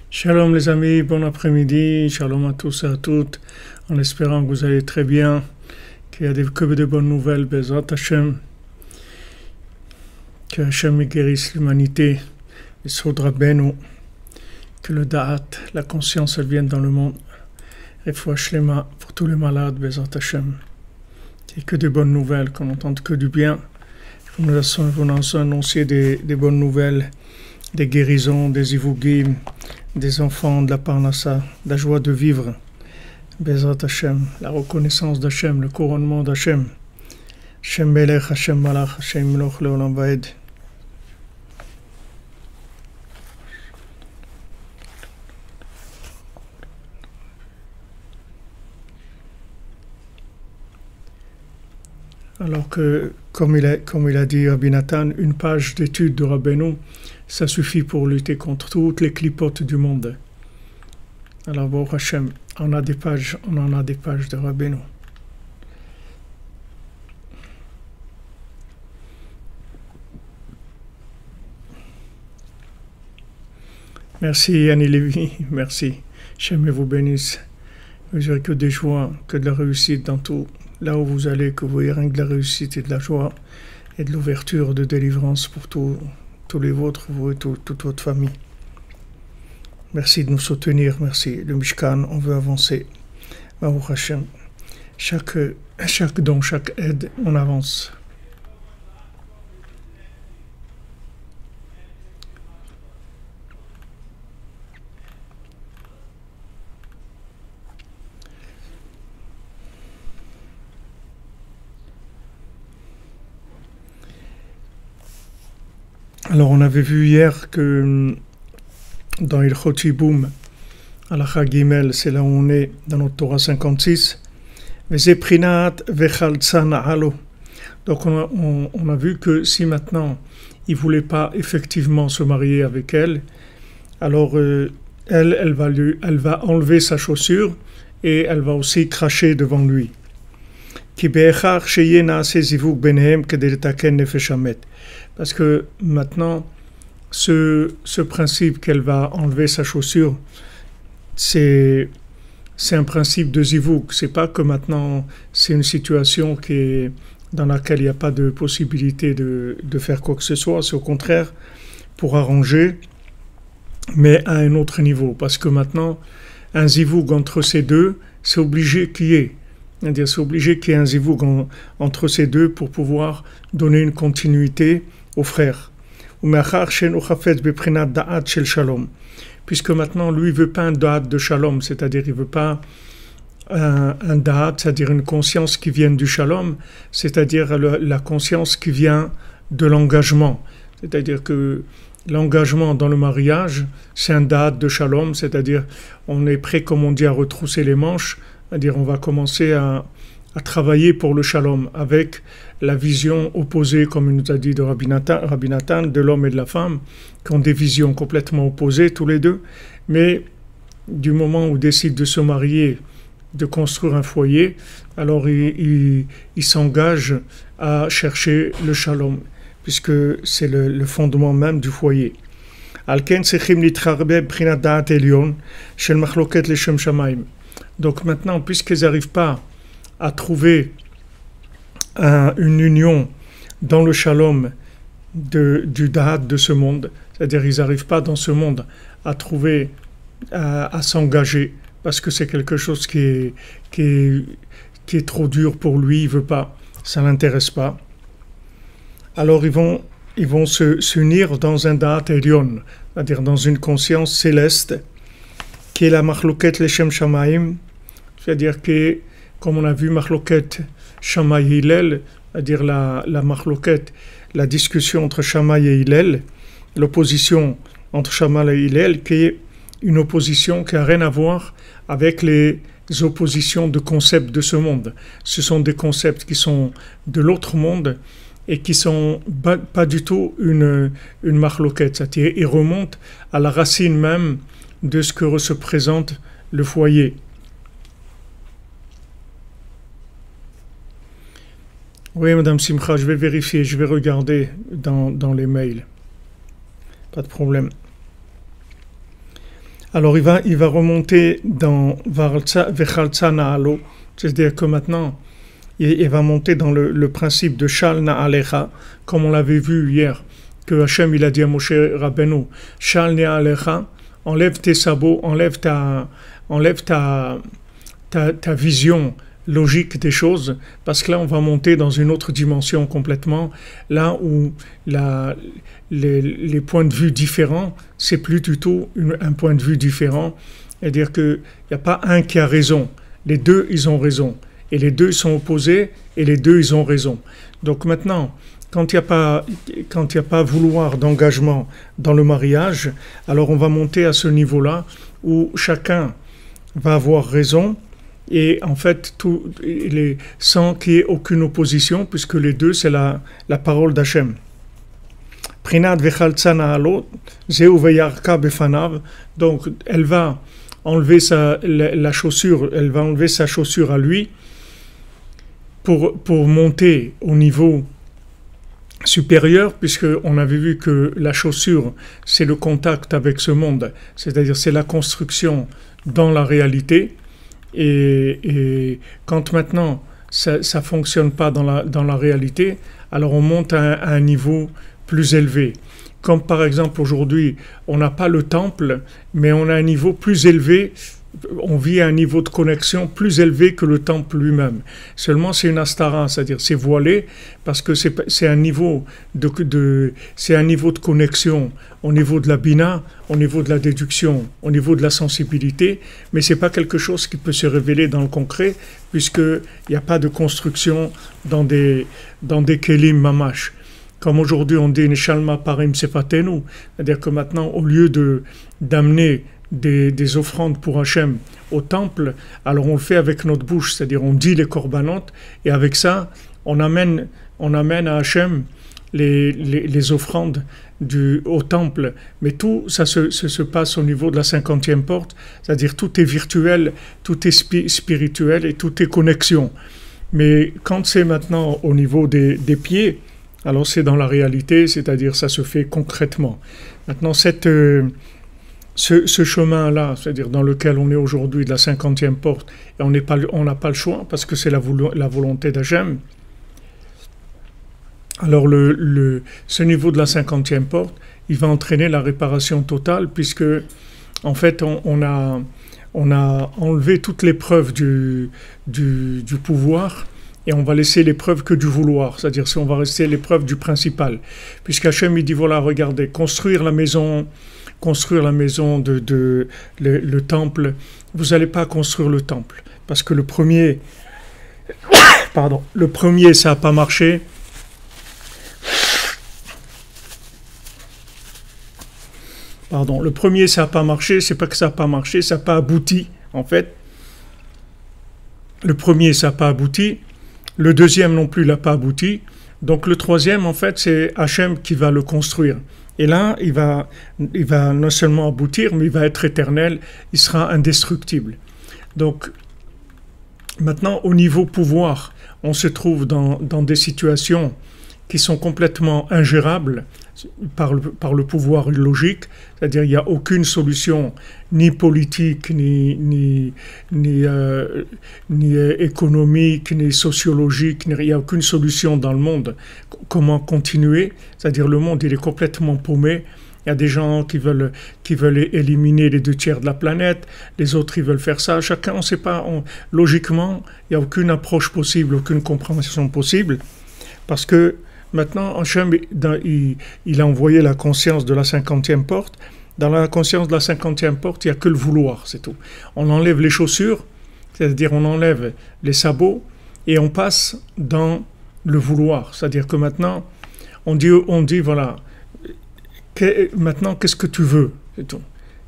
Shalom les amis, bon après-midi, shalom à tous et à toutes, en espérant que vous allez très bien, qu'il y a que de bonnes nouvelles, Bezrat Hashem, que Hashem guérisse l'humanité, et Sodra Benu, que le Da'at, la conscience, elle vienne dans le monde, et Refoua Shlema pour tous les malades, Bezrat Hashem, qu'il y ait que de bonnes nouvelles, qu'on n'entende que du bien, vous nous annonciez des bonnes nouvelles, des guérisons, des ivugim, des enfants, de la parnassa, de la joie de vivre, Bezrat Hashem, la reconnaissance d'Hashem, le couronnement d'Hashem, Hashem Melech, Hashem Malach, Hashem Meloch Leolam Vaed. Alors que, comme il a dit Rabbi Nathan, une page d'étude de Rabbeinu, ça suffit pour lutter contre toutes les clipotes du monde. Alors, bon, Hashem, on en a des pages de Rabbeinu. Merci Yanni Lévy, merci. Hashem vous bénisse. Vous aurez que des joies, que de la réussite dans tout. Là où vous allez, que vous voyez rien que de la réussite et de la joie et de l'ouverture, de délivrance pour tous les vôtres, vous et toute votre famille. Merci de nous soutenir, merci. Le Mishkan, on veut avancer. Baruch Hashem. Chaque don, chaque aide, on avance. Alors, on avait vu hier que dans Ilchot Yiboum, Halacha Gimel, c'est là où on est dans notre Torah 56, Vezeprinat vechaltsa na'alo. Donc, on a vu que si maintenant il ne voulait pas effectivement se marier avec elle, alors elle va enlever sa chaussure et elle va aussi cracher devant lui. Parce que maintenant, ce principe qu'elle va enlever sa chaussure, c'est un principe de zivouk. C'est pas que maintenant c'est une situation dans laquelle il n'y a pas de possibilité de faire quoi que ce soit. C'est au contraire pour arranger, mais à un autre niveau. Parce que maintenant, un zivouk entre ces deux, c'est obligé qu'il y ait. C'est-à-dire, c'est obligé qu'il y ait un zivouk entre ces deux pour pouvoir donner une continuité aux frères. Puisque maintenant, lui, il ne veut pas un da'at de shalom, c'est-à-dire il ne veut pas un da'at, c'est-à-dire une conscience qui vienne du shalom, c'est-à-dire la conscience qui vient de l'engagement. C'est-à-dire que l'engagement dans le mariage, c'est un da'at de shalom, c'est-à-dire on est prêt, comme on dit, à retrousser les manches, c'est-à-dire on va commencer à travailler pour le shalom avec la vision opposée, comme il nous a dit de Rabbi Nathan, de l'homme et de la femme, qui ont des visions complètement opposées tous les deux, mais du moment où ils décident de se marier, de construire un foyer, alors ils s'engagent à chercher le shalom, puisque c'est le fondement même du foyer. Donc maintenant, puisqu'ils n'arrivent pas à trouver une union dans le shalom du da'at de ce monde, c'est-à-dire ils n'arrivent pas dans ce monde à trouver, à s'engager, parce que c'est quelque chose qui est trop dur pour lui, il veut pas, ça l'intéresse pas. Alors ils vont s'unir dans un da'at elyon, c'est-à-dire dans une conscience céleste, qui est la machloket leshem shamayim, c'est-à-dire que, comme on a vu, machloket Shammai et Hillel, c'est-à-dire la machloket, la discussion entre Shammai et Hillel, l'opposition entre Shammai et Hillel, qui est une opposition qui n'a rien à voir avec les oppositions de concepts de ce monde. Ce sont des concepts qui sont de l'autre monde et qui sont pas du tout une machloket, c'est-à-dire ils remontent à la racine même de ce que représente le foyer. Oui, Madame Simcha, je vais vérifier, je vais regarder dans les mails. pas de problème. Alors il va remonter dans Vechaltsa Na'alo, c'est-à-dire que maintenant il va monter dans le principe de Shal Na'alecha, comme on l'avait vu hier, que Hachem il a dit à Moshe Rabbeinu, Shal Na'alecha, enlève tes sabots, enlève ta vision logique des choses, parce que là on va monter dans une autre dimension complètement, là où les points de vue différents, c'est plus du tout un point de vue différent, c'est-à-dire qu'il n'y a pas un qui a raison, les deux ils ont raison, et les deux sont opposés, et les deux ils ont raison. Donc maintenant, quand il n'y a pas vouloir d'engagement dans le mariage, alors on va monter à ce niveau-là, où chacun va avoir raison, et en fait, sans qu'il y ait aucune opposition, puisque les deux, c'est la parole d'Hachem. Prinad vechaltsa na'alo, zeu veyarka befanav. Donc, elle va enlever la chaussure, elle va enlever sa chaussure à lui pour monter au niveau supérieur, puisqu'on avait vu que la chaussure, c'est le contact avec ce monde, c'est-à-dire c'est la construction dans la réalité. Et quand maintenant ça fonctionne pas dans la réalité, alors on monte à un niveau plus élevé. Comme par exemple aujourd'hui, on n'a pas le temple, mais on a un niveau plus élevé, on vit à un niveau de connexion plus élevé que le temple lui-même. Seulement c'est une astara, c'est-à-dire c'est voilé, parce que c'est un niveau c'est un niveau de connexion au niveau de la bina, au niveau de la déduction, au niveau de la sensibilité, mais c'est pas quelque chose qui peut se révéler dans le concret, puisqu'il n'y a pas de construction dans des kelim mamash. Comme aujourd'hui on dit Nishalma parim sefatenu, c'est-à-dire que maintenant au lieu d'amener des offrandes pour Hachem au temple, alors on le fait avec notre bouche, c'est-à-dire on dit les corbanotes, et avec ça on amène à Hachem les offrandes au temple, mais tout ça se passe au niveau de la 50e porte, c'est-à-dire tout est virtuel, tout est spirituel et tout est connexion. Mais quand c'est maintenant au niveau des pieds, alors c'est dans la réalité, c'est-à-dire ça se fait concrètement. Maintenant ce chemin-là, c'est-à-dire dans lequel on est aujourd'hui, de la 50e porte, et on n'a pas le choix, parce que c'est la volonté d'Hachem. Alors ce niveau de la 50e porte, il va entraîner la réparation totale, puisque en fait on a enlevé toutes les preuves du pouvoir, et on va laisser les preuves que du vouloir, c'est-à-dire si on va rester les preuves du principal. Puisqu'Hachem il dit, voilà, regardez, construire la maison, le temple, vous n'allez pas construire le temple, parce que le premier ça n'a pas marché. Le premier ça n'a pas marché, c'est pas que ça n'a pas marché, ça n'a pas abouti, en fait. Le premier ça n'a pas abouti, le deuxième non plus n'a pas abouti, donc le troisième, en fait, c'est Hachem qui va le construire. Et là, il va non seulement aboutir, mais il va être éternel, il sera indestructible. Donc, maintenant, au niveau pouvoir, on se trouve dans des situations qui sont complètement ingérables par le pouvoir logique, c'est-à-dire il n'y a aucune solution ni politique, ni économique, ni sociologique, il n'y a aucune solution dans le monde. Comment continuer? C'est-à-dire le monde il est complètement paumé. Il y a des gens qui veulent éliminer les 2/3 de la planète, les autres ils veulent faire ça. Chacun, on ne sait pas, logiquement, il n'y a aucune approche possible, aucune compréhension possible, parce que maintenant, Hachem, il a envoyé la conscience de la 50e porte. Dans la conscience de la 50e porte, il n'y a que le vouloir, c'est tout. On enlève les chaussures, c'est-à-dire on enlève les sabots, et on passe dans le vouloir. C'est-à-dire que maintenant, on dit voilà, maintenant, qu'est-ce que tu veux? C'est tout.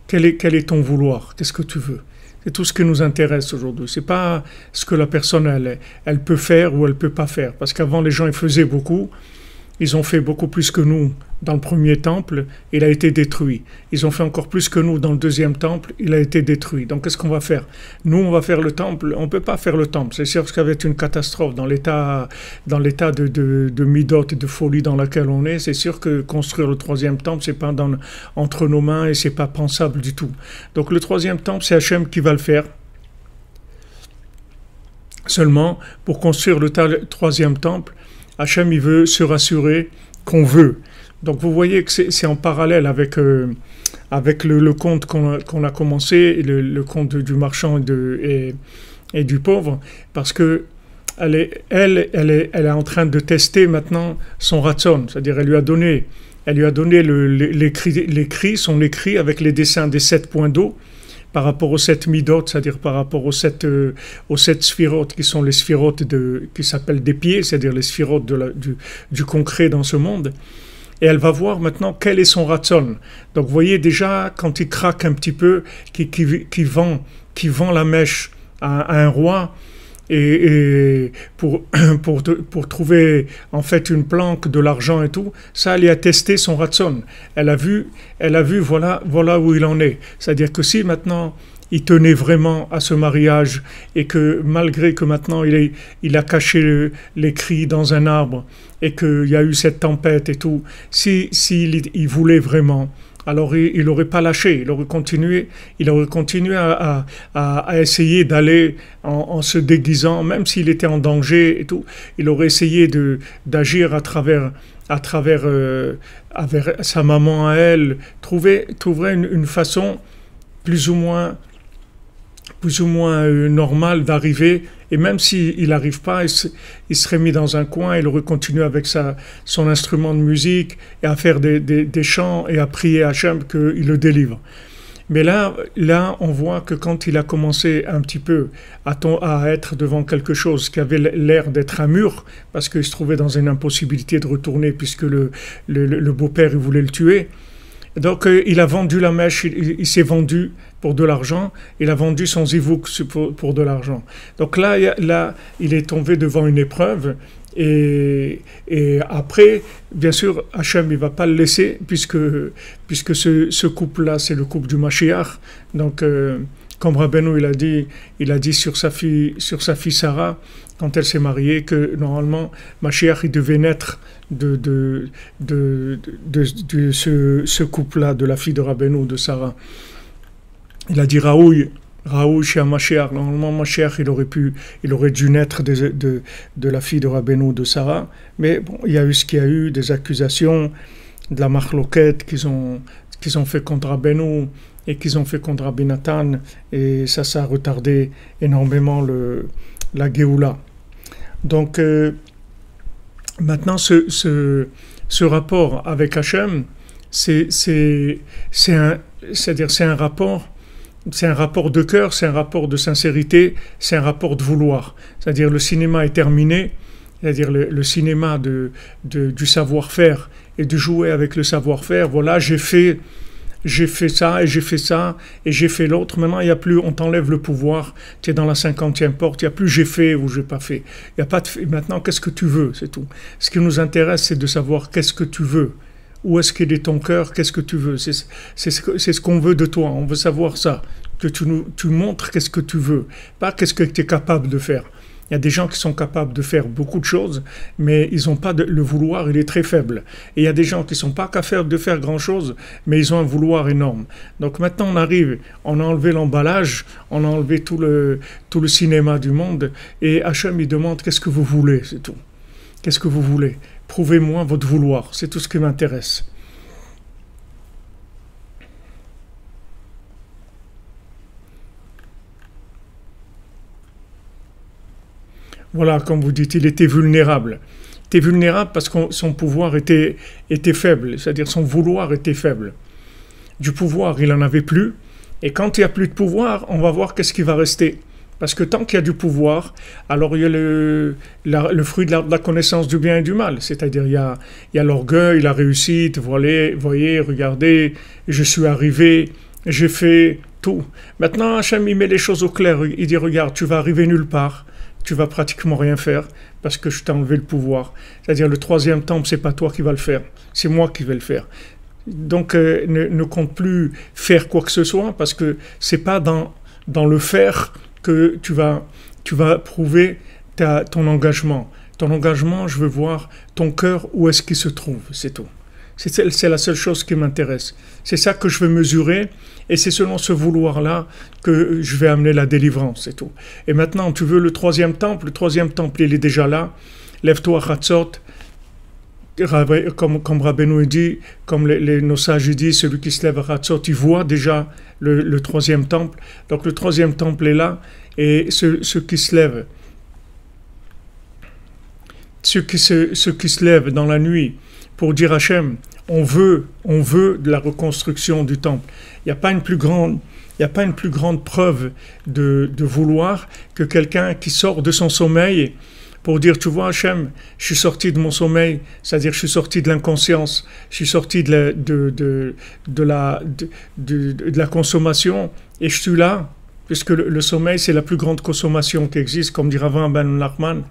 Quel est ton vouloir? Qu'est-ce que tu veux? C'est tout ce qui nous intéresse aujourd'hui. C'est pas ce que la personne elle peut faire ou elle peut pas faire. Parce qu'avant les gens ils faisaient beaucoup ils ont fait beaucoup plus que nous dans le premier temple, il a été détruit. Ils ont fait encore plus que nous dans le deuxième temple, il a été détruit. Donc qu'est-ce qu'on va faire? Nous, on va faire le temple, on ne peut pas faire le temple. C'est sûr que ça va être une catastrophe dans l'état de midot et de folie dans lequel on est. C'est sûr que construire le troisième temple, c'est pas entre nos mains et c'est pas pensable du tout. Donc le troisième temple, c'est Hachem qui va le faire. Seulement, pour construire le troisième temple, Hachem, il veut se rassurer qu'on veut. Donc vous voyez que c'est en parallèle avec le conte qu'on a commencé, le conte du marchand et du pauvre, parce que elle est en train de tester maintenant son ratson, c'est-à-dire elle lui a donné l'écrit, son écrit avec les dessins des 7 points d'eau, par rapport aux 7 midot, c'est-à-dire par rapport aux 7 sphirotes, qui sont les sphirotes qui s'appellent des pieds, c'est-à-dire les sphirotes du concret dans ce monde. Et elle va voir maintenant quel est son ratson. Donc vous voyez déjà, quand il craque un petit peu, qui vend la mèche à un roi, et pour trouver en fait une planque, de l'argent et tout, ça, elle y a testé son ratson. Elle a vu voilà où il en est. C'est-à-dire que si maintenant il tenait vraiment à ce mariage et que malgré que maintenant il a caché l'écrit dans un arbre et qu'il y a eu cette tempête et tout, il voulait vraiment, alors il n'aurait pas lâché, il aurait continué à essayer d'aller en se déguisant, même s'il était en danger et tout, il aurait essayé d'agir à travers avec sa maman à elle, trouver une façon plus ou moins normal d'arriver, et même s'il n'arrive pas, il serait mis dans un coin, il aurait continué avec son instrument de musique et à faire des chants et à prier à Hachem qu'il le délivre. Mais là, on voit que quand il a commencé un petit peu à être devant quelque chose qui avait l'air d'être un mur, parce qu'il se trouvait dans une impossibilité de retourner puisque le beau-père il voulait le tuer, donc il a vendu la mèche, il s'est vendu pour de l'argent, il a vendu son zivouk pour de l'argent. Donc là, il est tombé devant une épreuve, et après, bien sûr, Hachem il ne va pas le laisser, puisque ce couple-là, c'est le couple du Mashiach. Donc, comme Rabbeinu il a dit sur sa fille Sarah, quand elle s'est mariée, que normalement, Mashiach il devait naître de ce couple-là, de la fille de Rabbeinu, de Sarah. Il a dit Raoui chez Mashiach. Normalement, Mashiach, il aurait dû naître de la fille de Rabbeinu, de Sarah. Mais bon, il y a eu ce qu'il y a eu, des accusations, de la marloquette qu'ils ont fait contre Rabbeinu et qu'ils ont fait contre Rabbi Nathan. Et ça a retardé énormément la Géoula. Donc, maintenant, ce rapport avec Hachem, c'est un rapport de cœur, c'est un rapport de sincérité, c'est un rapport de vouloir. C'est-à-dire le cinéma est terminé, c'est-à-dire le cinéma du savoir-faire et de jouer avec le savoir-faire. Voilà, j'ai fait ça et j'ai fait ça et j'ai fait l'autre. Maintenant, il y a plus, on t'enlève le pouvoir. Tu es dans la 50e porte. Il n'y a plus j'ai fait ou j'ai pas fait. Il y a pas de maintenant, qu'est-ce que tu veux, c'est tout. Ce qui nous intéresse, c'est de savoir qu'est-ce que tu veux. Où est-ce qu'il est ton cœur? Qu'est-ce que tu veux? C'est ce qu'on veut de toi. On veut savoir ça. Que tu montres qu'est-ce que tu veux. Pas qu'est-ce que tu es capable de faire. Il y a des gens qui sont capables de faire beaucoup de choses, mais ils n'ont pas le vouloir, il est très faible. Et il y a des gens qui ne sont pas capables de faire grand-chose, mais ils ont un vouloir énorme. Donc maintenant on arrive, on a enlevé l'emballage, on a enlevé tout le cinéma du monde, et Hachem il demande qu'est-ce que vous voulez, c'est tout. Qu'est-ce que vous voulez? Prouvez-moi votre vouloir, c'est tout ce qui m'intéresse. Voilà, comme vous dites, il était vulnérable. Il était vulnérable parce que son pouvoir était faible, c'est-à-dire son vouloir était faible. Du pouvoir, il n'en avait plus. Et quand il n'y a plus de pouvoir, on va voir qu'est-ce qui va rester. Parce que tant qu'il y a du pouvoir, alors il y a le fruit de la connaissance du bien et du mal. C'est-à-dire il y a l'orgueil, la réussite, voyez, regardez, je suis arrivé, j'ai fait tout. Maintenant, Hachem, il met les choses au clair. Il dit, regarde, tu vas arriver nulle part. tu vas pratiquement rien faire parce que je t'ai enlevé le pouvoir. C'est-à-dire le troisième temple, c'est pas toi qui vas le faire, c'est moi qui vais le faire. Donc ne compte plus faire quoi que ce soit parce que c'est pas dans le faire que tu vas prouver ton engagement. Ton engagement, je veux voir ton cœur, où est-ce qu'il se trouve, c'est tout. C'est la seule chose qui m'intéresse. C'est ça que je veux mesurer, et c'est selon ce vouloir-là que je vais amener la délivrance, c'est tout. Et maintenant, tu veux le troisième temple, il est déjà là. Lève-toi à Hatzot, comme Rabbeinu dit, comme nos sages disent, celui qui se lève à Hatzot, il voit déjà le troisième temple. Donc le troisième temple est là, et ceux qui se lèvent, ceux qui se lèvent dans la nuit pour dire Hachem, on veut de la reconstruction du temple. Il n'y a pas une plus grande preuve de vouloir que quelqu'un qui sort de son sommeil pour dire, tu vois Hachem, je suis sorti de mon sommeil, c'est-à-dire je suis sorti de l'inconscience, je suis sorti de la consommation, et je suis là, puisque le sommeil c'est la plus grande consommation qui existe, comme dit Rav Ben Nachman.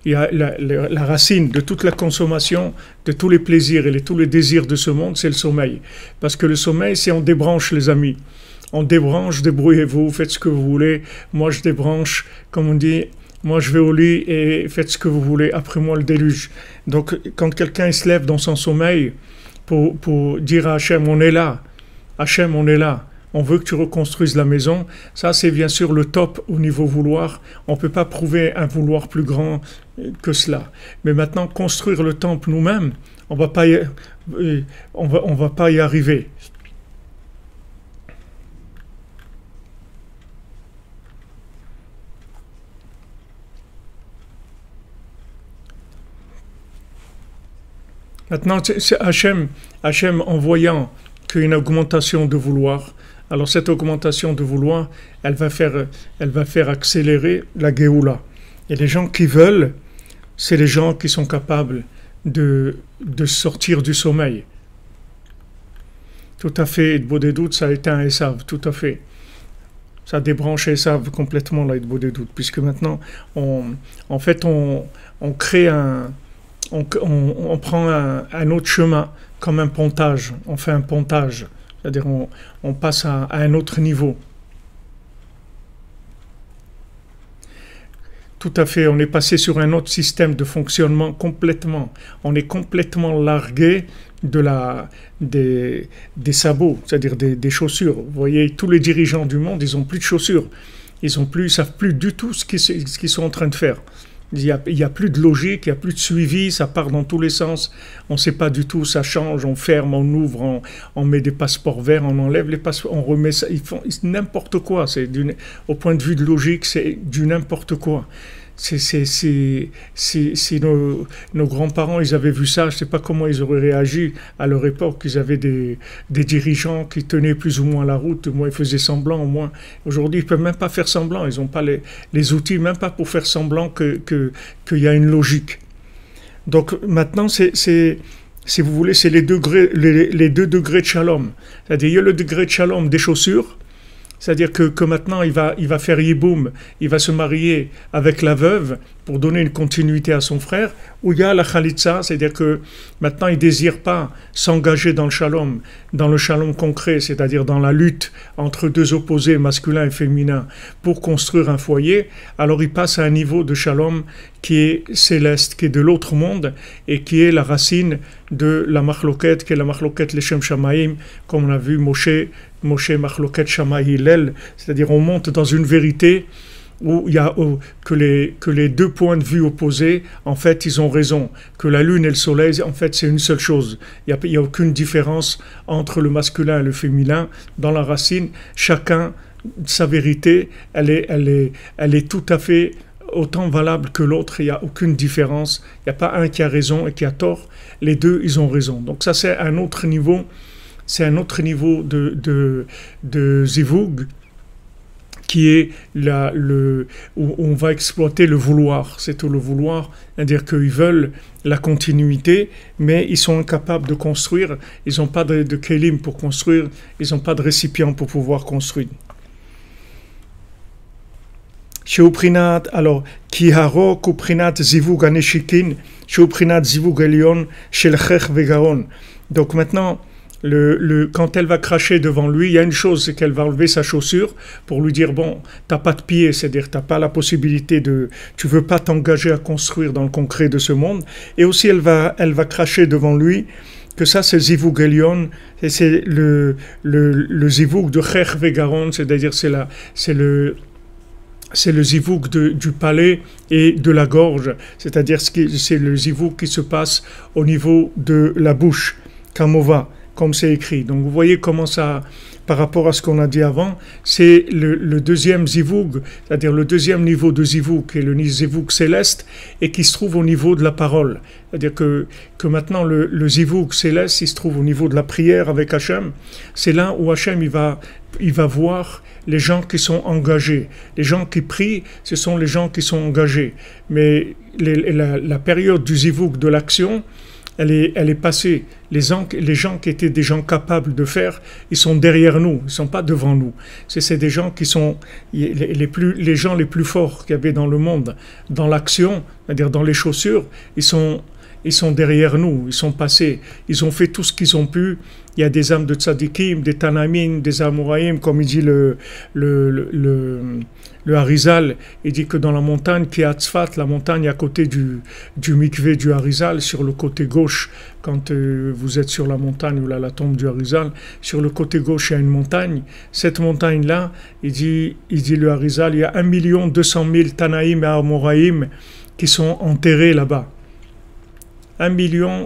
Il y a la racine de toute la consommation, de tous les plaisirs et tous les désirs de ce monde, c'est le sommeil. Parce que le sommeil, c'est on débranche, les amis. On débranche, débrouillez-vous, faites ce que vous voulez. Moi, je débranche, comme on dit, moi, je vais au lit et faites ce que vous voulez. Après moi, le déluge. Donc, quand quelqu'un se lève dans son sommeil pour dire à Hachem, on est là. Hachem, on est là. On veut que tu reconstruises la maison. Ça, c'est bien sûr le top au niveau vouloir. On ne peut pas prouver un vouloir plus grand que cela. Mais maintenant, construire le temple nous-mêmes, on va pas y arriver. Maintenant, c'est Hachem en voyant qu'il y a une augmentation de vouloir. Alors cette augmentation de vouloir, elle va faire accélérer la Géoula. Et les gens qui veulent, c'est les gens qui sont capables de sortir du sommeil. Tout à fait, Hitbo des doutes, ça a été un Esav, tout à fait. Ça débranche Esav complètement, là, Hitbo des doutes, puisque maintenant, on crée on prend un autre chemin, comme un pontage, on fait un pontage. C'est-à-dire on passe à un autre niveau. Tout à fait, on est passé sur un autre système de fonctionnement complètement. On est complètement largué des sabots, c'est-à-dire des chaussures. Vous voyez, tous les dirigeants du monde, ils n'ont plus de chaussures. Ils savent plus du tout ce qu'ils sont en train de faire. Il y a plus de logique, il n'y a plus de suivi, ça part dans tous les sens. On ne sait pas du tout, ça change, on ferme, on ouvre, on met des passeports verts, on enlève les passeports, on remet ça. Ils font n'importe quoi. Au point de vue de logique, c'est du n'importe quoi. Si nos grands-parents, ils avaient vu ça, je ne sais pas comment ils auraient réagi à leur époque. Ils avaient des dirigeants qui tenaient plus ou moins la route, au moins ils faisaient semblant, au moins. Aujourd'hui, ils ne peuvent même pas faire semblant, ils n'ont pas les outils, même pas pour faire semblant qu'il y a une logique. Donc maintenant, si vous voulez, c'est les deux degrés de shalom. C'est-à-dire, il y a le degré de shalom des chaussures, c'est-à-dire que maintenant, il va faire yiboum, il va se marier avec la veuve pour donner une continuité à son frère, ou il y a la khalitsa, c'est-à-dire que maintenant, il ne désire pas s'engager dans le shalom concret, c'est-à-dire dans la lutte entre deux opposés, masculin et féminin, pour construire un foyer. Alors, il passe à un niveau de shalom qui est céleste, qui est de l'autre monde, et qui est la racine de la machloket, qui est la machloket leshem shamayim, comme on a vu Moshe machloket shamayim hillel, c'est-à-dire on monte dans une vérité où il y a que les deux points de vue opposés, en fait, ils ont raison. Que la lune et le soleil, en fait, c'est une seule chose. Il n'y a aucune différence entre le masculin et le féminin. Dans la racine, chacun, sa vérité, elle est tout à fait autant valable que l'autre. Il n'y a aucune différence. Il n'y a pas un qui a raison et qui a tort. Les deux, ils ont raison. Donc ça, c'est un autre niveau. C'est un autre niveau de zivug, qui est où on va exploiter le vouloir. C'est tout le vouloir, c'est-à-dire qu'ils veulent la continuité, mais ils sont incapables de construire. Ils n'ont pas de kelim pour construire, ils n'ont pas de récipient pour pouvoir construire. Chez Oprinat, alors, Ki harok uprinat zivug aneshikin, chez uprinat zivug elion, chez le chech vegaon. Donc maintenant, quand elle va cracher devant lui, il y a une chose, c'est qu'elle va enlever sa chaussure pour lui dire, bon, t'as pas de pied, c'est-à-dire t'as pas la possibilité tu veux pas t'engager à construire dans le concret de ce monde. Et aussi, elle va cracher devant lui que ça, c'est Zivug Elion, et c'est le Zivug de Chech Vegaron, c'est-à-dire c'est le zivug du palais et de la gorge, c'est-à-dire c'est le zivug qui se passe au niveau de la bouche, Kamova, comme c'est écrit. Donc vous voyez comment ça, par rapport à ce qu'on a dit avant, c'est le deuxième zivug, c'est-à-dire le deuxième niveau de zivug, qui est le zivug céleste, et qui se trouve au niveau de la parole. C'est-à-dire que maintenant le zivug céleste, il se trouve au niveau de la prière avec Hachem. C'est là où Hachem il va voir les gens qui sont engagés. Les gens qui prient, ce sont les gens qui sont engagés. Mais la période du zivug de l'action, elle est passée. Les gens qui étaient des gens capables de faire, ils sont derrière nous, ils ne sont pas devant nous. C'est des gens qui sont les gens les plus forts qu'il y avait dans le monde. Dans l'action, c'est-à-dire dans les chaussures, ils sont derrière nous, ils sont passés, ils ont fait tout ce qu'ils ont pu. Il y a des âmes de tzadikim, des tanamim, des amoraïm, comme il dit le Harizal. Il dit que dans la montagne qui est à Tzfat, la montagne à côté du mikvé du Harizal, sur le côté gauche, quand vous êtes sur la montagne ou la tombe du Harizal, sur le côté gauche il y a une montagne. Cette montagne-là, il dit le Harizal, il y a 1 200 000 tanaïm et amoraïm qui sont enterrés là-bas. 1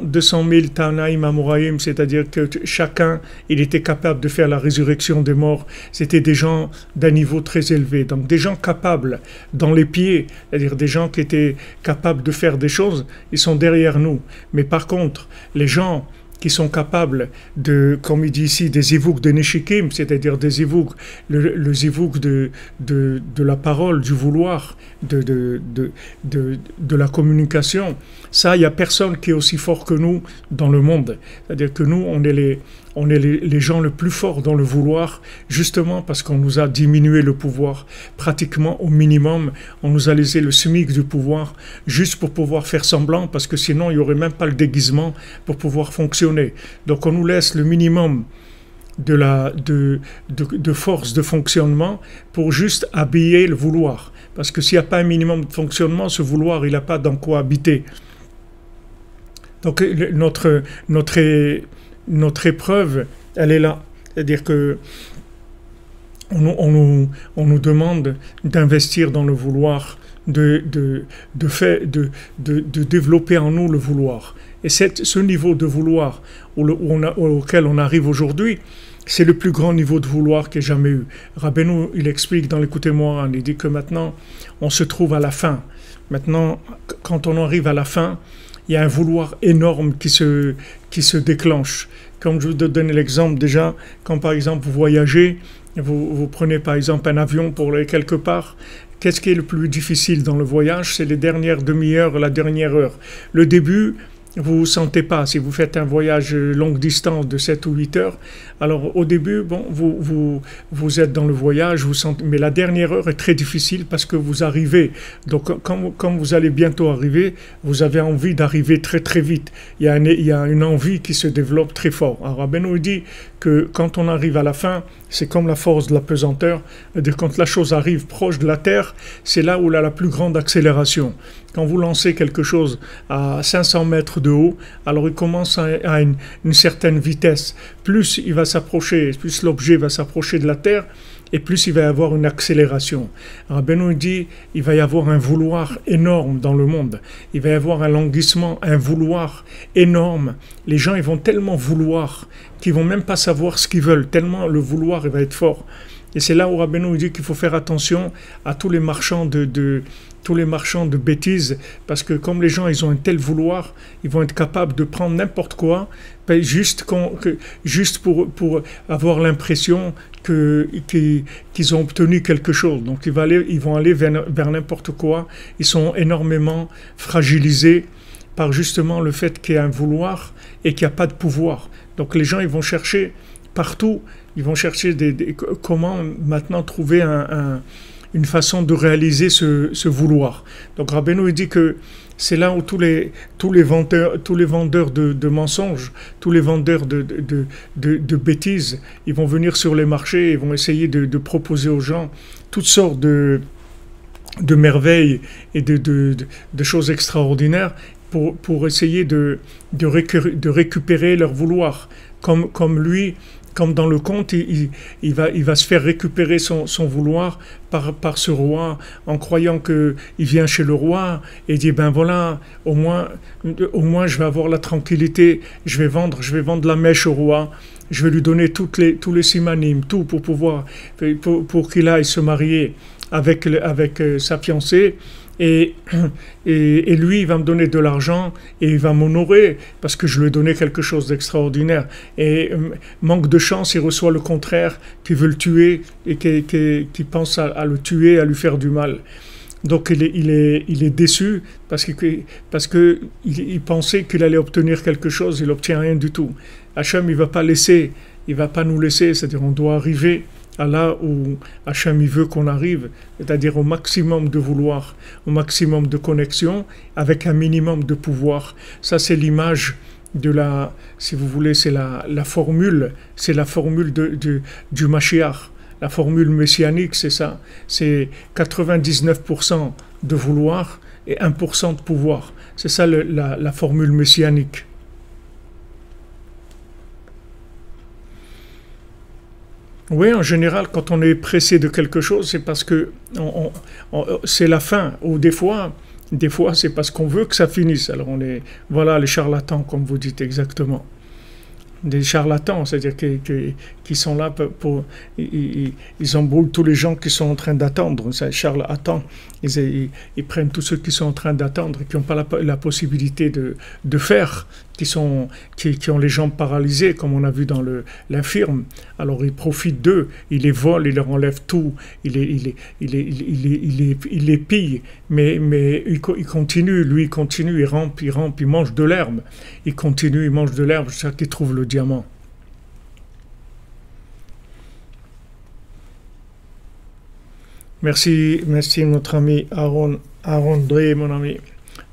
200 000 Tanaïm Amoraïm, c'est-à-dire que chacun, il était capable de faire la résurrection des morts. C'était des gens d'un niveau très élevé. Donc des gens capables dans les pieds, c'est-à-dire des gens qui étaient capables de faire des choses, ils sont derrière nous. Mais par contre, les gens qui sont capables comme il dit ici, des zivougs de Neshikim, c'est-à-dire des zivougs, le zivoug de la parole, du vouloir, de la communication. Ça, il n'y a personne qui est aussi fort que nous dans le monde. C'est-à-dire que nous, on est les gens les plus forts dans le vouloir, justement parce qu'on nous a diminué le pouvoir pratiquement au minimum. On nous a laissé le SMIC du pouvoir juste pour pouvoir faire semblant, parce que sinon il n'y aurait même pas le déguisement pour pouvoir fonctionner. Donc on nous laisse le minimum de force de fonctionnement pour juste habiller le vouloir. Parce que s'il n'y a pas un minimum de fonctionnement, ce vouloir, il n'a pas dans quoi habiter. Donc notre épreuve, elle est là. C'est-à-dire que on nous demande d'investir dans le vouloir, de développer en nous le vouloir. Et ce niveau de vouloir auquel on arrive aujourd'hui, c'est le plus grand niveau de vouloir qu'il y ait jamais eu. Rabbeinu, il explique dans l'Écoutez-moi, il dit que maintenant, on se trouve à la fin. Maintenant, quand on arrive à la fin, il y a un vouloir énorme qui se déclenche. Comme je vous donne l'exemple déjà, quand par exemple vous voyagez, vous prenez par exemple un avion pour aller quelque part, qu'est-ce qui est le plus difficile dans le voyage? C'est les dernières demi-heures, la dernière heure. Le début, vous ne vous sentez pas. Si vous faites un voyage longue distance de 7 ou 8 heures, alors au début, bon, vous êtes dans le voyage, vous sentez, mais la dernière heure est très difficile parce que vous arrivez. Donc quand vous allez bientôt arriver, vous avez envie d'arriver très très vite. Il y a une envie qui se développe très fort. Alors Rabbeinu dit que quand on arrive à la fin, c'est comme la force de la pesanteur. C'est-à-dire quand la chose arrive proche de la terre, c'est là où il y a la plus grande accélération. Quand vous lancez quelque chose à 500 mètres de haut, alors il commence à une certaine vitesse. Plus il va s'approcher, plus l'objet va s'approcher de la terre, et plus il va y avoir une accélération. Rabbeinu dit, il va y avoir un vouloir énorme dans le monde. Il va y avoir un languissement, un vouloir énorme. Les gens, ils vont tellement vouloir qu'ils vont même pas savoir ce qu'ils veulent, tellement le vouloir il va être fort. Et c'est là où Rabbeinu dit qu'il faut faire attention à tous les marchands de bêtises, parce que comme les gens ils ont un tel vouloir, ils vont être capables de prendre n'importe quoi, juste pour avoir l'impression qu'ils ont obtenu quelque chose. Donc ils vont aller vers n'importe quoi. Ils sont énormément fragilisés par justement le fait qu'il y a un vouloir et qu'il n'y a pas de pouvoir. Donc les gens ils vont chercher partout, ils vont chercher comment maintenant trouver une façon de réaliser ce vouloir. Donc Rabbeinu il dit que c'est là où tous les vendeurs de mensonges, tous les vendeurs de bêtises, ils vont venir sur les marchés, ils vont essayer de proposer aux gens toutes sortes de merveilles et de choses extraordinaires pour essayer de récupérer leur vouloir. Comme lui, comme dans le conte, il va se faire récupérer son vouloir par ce roi, en croyant qu'il vient chez le roi et dit ben voilà, au moins je vais avoir la tranquillité, je vais vendre la mèche au roi, je vais lui donner tous les simanim, tout pour qu'il aille se marier avec sa fiancée. Et lui, il va me donner de l'argent et il va m'honorer parce que je lui ai donné quelque chose d'extraordinaire. Et manque de chance, il reçoit le contraire, qui veut le tuer et qui pense à le tuer, à lui faire du mal. Donc il est déçu parce que il pensait qu'il allait obtenir quelque chose, il n'obtient rien du tout. Hachem, il va pas nous laisser, c'est-à-dire on doit arriver à là où Hachem il veut qu'on arrive, c'est-à-dire au maximum de vouloir, au maximum de connexion, avec un minimum de pouvoir. Ça, c'est l'image si vous voulez, c'est la formule du Mashiach. La formule messianique, c'est ça. C'est 99% de vouloir et 1% de pouvoir. C'est ça la formule messianique. Oui, en général, quand on est pressé de quelque chose, c'est parce que c'est la fin. Ou des fois, c'est parce qu'on veut que ça finisse. Alors voilà les charlatans, comme vous dites exactement. Des charlatans, c'est-à-dire qui sont là ils embrouillent tous les gens qui sont en train d'attendre. Charles attend, ils prennent tous ceux qui sont en train d'attendre, qui n'ont pas la possibilité de faire, qui ont les jambes paralysées, comme on a vu dans l'infirme. Alors ils profitent d'eux, ils les volent, ils leur enlèvent tout, ils les pillent, mais il continue, lui il continue, il rampe, il mange de l'herbe, il continue, il mange de l'herbe jusqu'à qu'il trouve le diamant. Merci notre ami Aaron Drey, mon ami.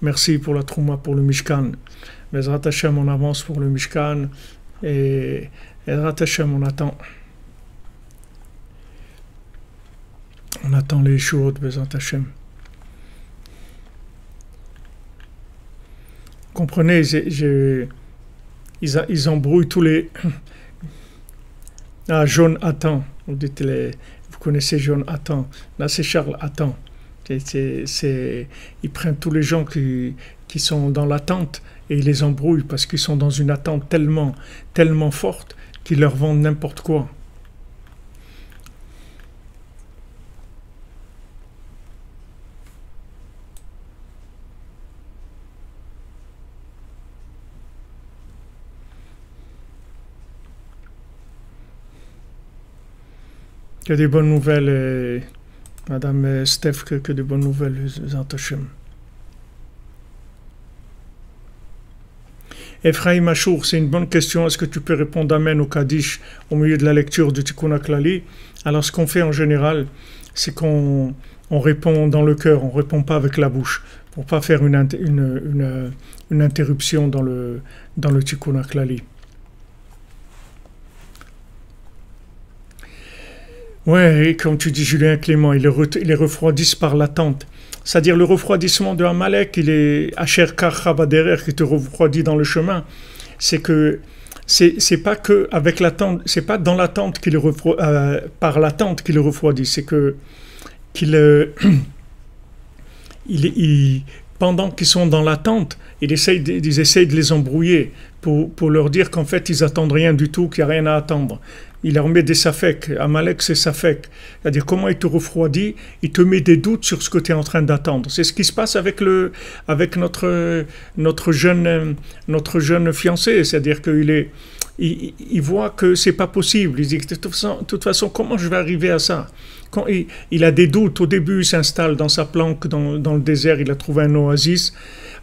Merci pour la trouma, pour le Mishkan. Bezrat Hashem, on avance pour le Mishkan. Et Bezrat Hashem, on attend. On attend les choses de Bezrat Hashem. Comprenez, ils embrouillent tous les... Ah, Jonathan, vous connaissez Jonathan. Là, c'est Charles Attan. Ils prennent tous les gens qui sont dans l'attente et ils les embrouillent parce qu'ils sont dans une attente tellement forte qu'ils leur vendent n'importe quoi. Que des bonnes nouvelles, Madame Steph, que des bonnes nouvelles, Zantachem. Ephraim Achour, c'est une bonne question. Est-ce que tu peux répondre Amen au Kaddish au milieu de la lecture du Tikkun HaKlali? Alors, ce qu'on fait en général, c'est qu'on répond dans le cœur, on ne répond pas avec la bouche, pour ne pas faire une interruption dans le Tikkun HaKlali. Ouais, comme tu dis, Julien Clément, ils les refroidissent par l'attente. C'est-à-dire le refroidissement de Amalek, il est Asher Kar Chabaderer qui te refroidit dans le chemin. C'est que c'est pas que avec l'attente, c'est pas dans l'attente par l'attente qu'il le refroidit, c'est que pendant qu'ils sont dans l'attente, ils essayent de les embrouiller pour leur dire qu'en fait ils attendent rien du tout, qu'il n'y a rien à attendre. Il leur met des safek. Amalek, c'est safek. C'est-à-dire, comment il te refroidit, il te met des doutes sur ce que tu es en train d'attendre. C'est ce qui se passe avec notre jeune fiancé. C'est-à-dire qu'il voit que c'est pas possible. Il dit, de toute façon, comment je vais arriver à ça? Quand il a des doutes. Au début, il s'installe dans sa planque, dans le désert. Il a trouvé un oasis.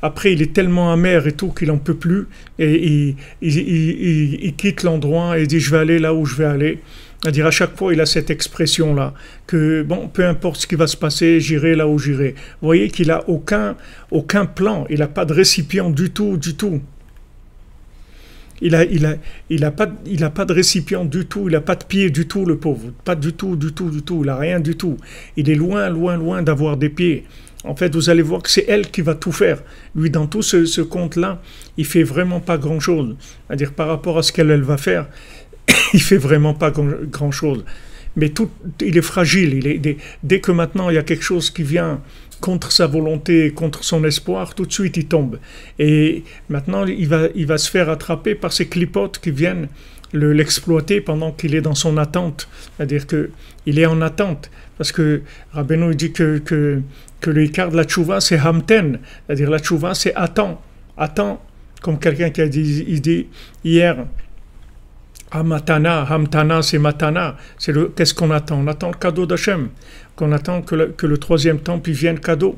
après il est tellement amer et tout qu'il en peut plus et il quitte l'endroit et dit je vais aller là où je vais aller. C'est-à-dire à chaque fois il a cette expression là que bon peu importe ce qui va se passer, j'irai là où j'irai. Vous voyez qu'il a aucun plan, il n'a pas de récipient du tout, du tout. Il a pas de récipient du tout, il n'a pas de pied du tout, le pauvre. Pas du tout, du tout, du tout. Il n'a rien du tout. Il est loin, loin, loin d'avoir des pieds. En fait, vous allez voir que c'est elle qui va tout faire. Lui, dans tout ce conte-là, il fait vraiment pas grand-chose. C'est-à-dire par rapport à ce qu'elle va faire, il fait vraiment pas grand-chose. Mais il est fragile. Dès que maintenant il y a quelque chose qui vient contre sa volonté, contre son espoir, tout de suite il tombe. Et maintenant il va se faire attraper par ces clipotes qui viennent l'exploiter pendant qu'il est dans son attente. C'est-à-dire qu'il est en attente. Parce que Rabbeinu dit que le Ikar de la tchouva c'est hamten. C'est-à-dire la tchouva c'est attends. Attends, comme quelqu'un qui a dit hier. Hamatana, Hamtana, c'est Matana. Qu'est-ce qu'on attend? On attend le cadeau d'Hachem. Qu'on attend que le troisième temple vienne cadeau.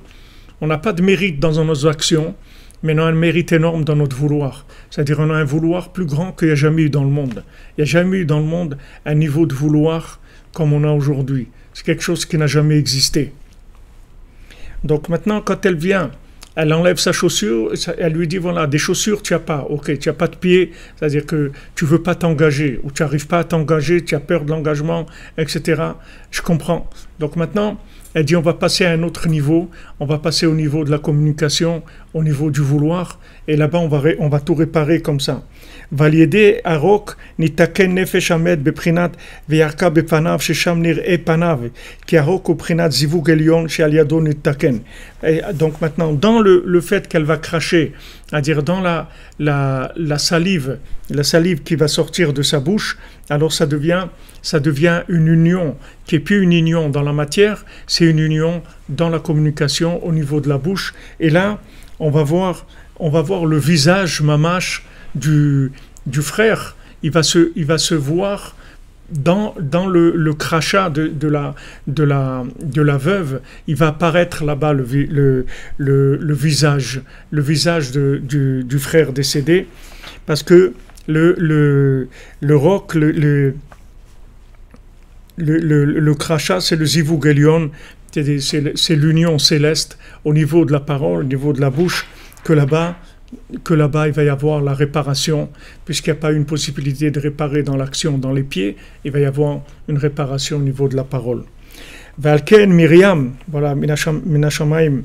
On n'a pas de mérite dans nos actions, mais on a un mérite énorme dans notre vouloir. C'est-à-dire on a un vouloir plus grand qu'il n'y a jamais eu dans le monde. Il n'y a jamais eu dans le monde un niveau de vouloir comme on a aujourd'hui. C'est quelque chose qui n'a jamais existé. Donc maintenant, quand elle vient, elle enlève sa chaussure, elle lui dit, voilà, des chaussures, tu n'as pas. Ok, tu n'as pas de pied, c'est-à-dire que tu ne veux pas t'engager, ou tu n'arrives pas à t'engager, tu as peur de l'engagement, etc. Je comprends. Donc maintenant, elle dit, on va passer à un autre niveau, on va passer au niveau de la communication, au niveau du vouloir, et là-bas, on va tout réparer comme ça. Valiede arok nitaken nefesh hamed beprinat veyarka bepanav shesham nir'e panav ki arok beprinat zivug elyon she'al yado nitaken. Donc maintenant, dans le fait qu'elle va cracher, c'est-à-dire dans la salive qui va sortir de sa bouche, alors ça devient une union qui n'est plus une union dans la matière, c'est une union dans la communication au niveau de la bouche. Et là, on va voir le visage mamache du frère. Il va se voir dans le crachat de la veuve. Il va apparaître là-bas le visage du frère décédé, parce que le roc, le crachat, c'est le zivug elyon, c'est l'union céleste au niveau de la parole, au niveau de la bouche, que là-bas il va y avoir la réparation, puisqu'il n'y a pas une possibilité de réparer dans l'action, dans les pieds, il va y avoir une réparation au niveau de la parole. Valken Myriam, voilà, Minashamaim,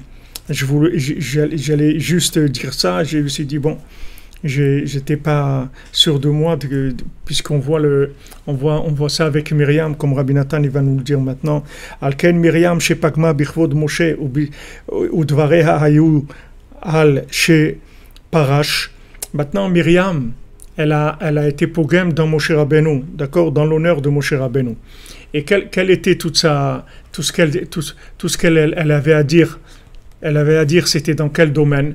j'allais juste dire ça, je me suis dit, bon, j'étais pas sûr de moi, puisqu'on voit ça avec Myriam, comme Rabbi Nathan il va nous le dire maintenant. Alken Myriam shepagma bichvod Moshe udvareha hayu al she Parash. Maintenant, Myriam, elle a été pogem dans Moshe Rabbeinu, d'accord, dans l'honneur de Moshe Rabbeinu. Et quel était tout ce qu'elle avait à dire? Elle avait à dire, c'était dans quel domaine?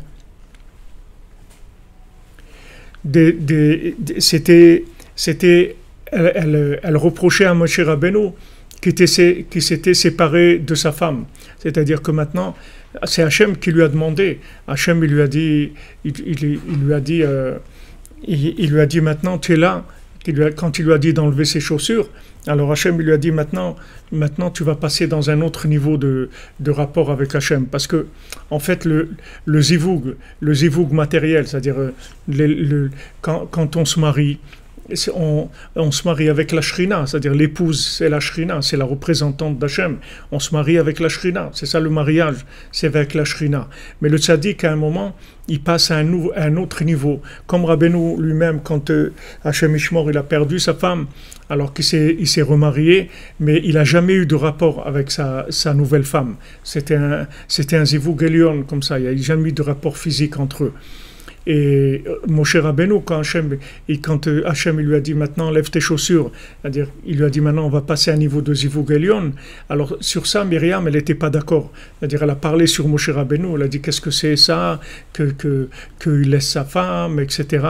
Elle reprochait à Moshe Rabbeinu qui s'était séparé de sa femme. C'est-à-dire que maintenant, c'est Hachem qui lui a demandé. Hachem, il lui a dit maintenant, tu es là. Quand il lui a dit d'enlever ses chaussures, alors Hachem, il lui a dit maintenant tu vas passer dans un autre niveau de rapport avec Hachem. Parce que, en fait, le zivug matériel, c'est-à-dire quand on se marie, on se marie avec la Shrina, c'est-à-dire l'épouse, c'est la Shrina, c'est la représentante d'Hachem. On se marie avec la Shrina, c'est ça le mariage, c'est avec la Shrina. Mais le tzaddik, à un moment, il passe à un autre niveau. Comme Rabbeinu lui-même, quand Hachem Ishmor, il a perdu sa femme, alors qu'il s'est remarié, mais il n'a jamais eu de rapport avec sa nouvelle femme. C'était un zivug elyon, comme ça, il n'y a jamais eu de rapport physique entre eux. Et Moshe Rabbeinu, quand Hachem il lui a dit maintenant lève tes chaussures, c'est-à-dire il lui a dit maintenant on va passer à un niveau de zivug elyon. Alors sur ça, Myriam, elle n'était pas d'accord. C'est-à-dire elle a parlé sur Moshe Rabbeinu, elle a dit qu'est-ce que c'est ça, qu'il laisse sa femme, etc.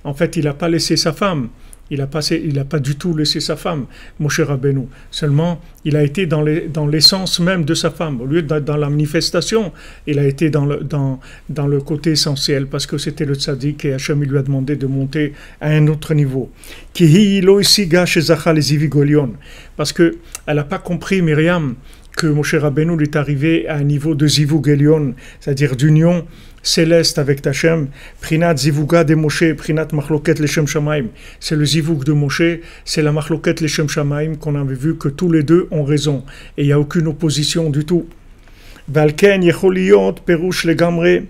En fait, il n'a pas laissé sa femme. il a pas du tout laissé sa femme, Moshe Rabbeinu. Seulement, il a été dans l'essence même de sa femme. Au lieu dans la manifestation, il a été dans le côté essentiel, parce que c'était le tzaddik et Hachem lui a demandé de monter à un autre niveau. Parce qu'elle n'a pas compris, Myriam, que Moshe Rabbeinu est arrivé à un niveau de Zivug Elion, c'est-à-dire d'union céleste avec Hachem. Prinat Zivuga de Moshe, Prinat Machloket Leshem Shamaim. C'est le Zivug de Moshe, c'est la Machloket Leshem Shamaim qu'on avait vu que tous les deux ont raison. Et il n'y a aucune opposition du tout. Valken Yecholiyot Perush Legamre.